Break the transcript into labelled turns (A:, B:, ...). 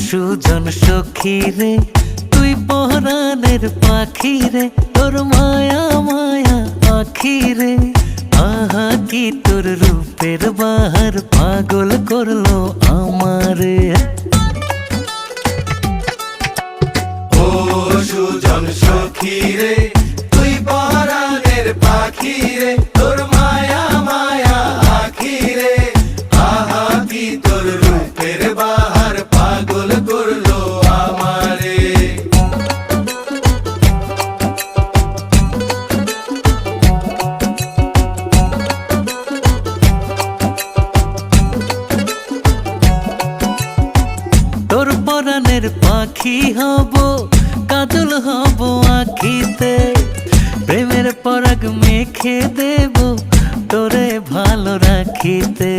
A: সুজন সখী রে তুই পরাণের পাখি রে, তোর মায়া মায়া আখি রে। আহা কি তোর রূপের বাহার পাগল করলো আমারে।
B: ও সুজন সখী রে তুই পরাণের পাখি রে, তোর মায়া মায়া আখি রে। আহা কি তোর রূপের বাহার পাগল করলো আমারে।
A: তোর পরাণের পাখি হব, কাজল হব আখিতে, প্রেমের পরাগ মেখে দেব তোরে ভালো রাখিতে।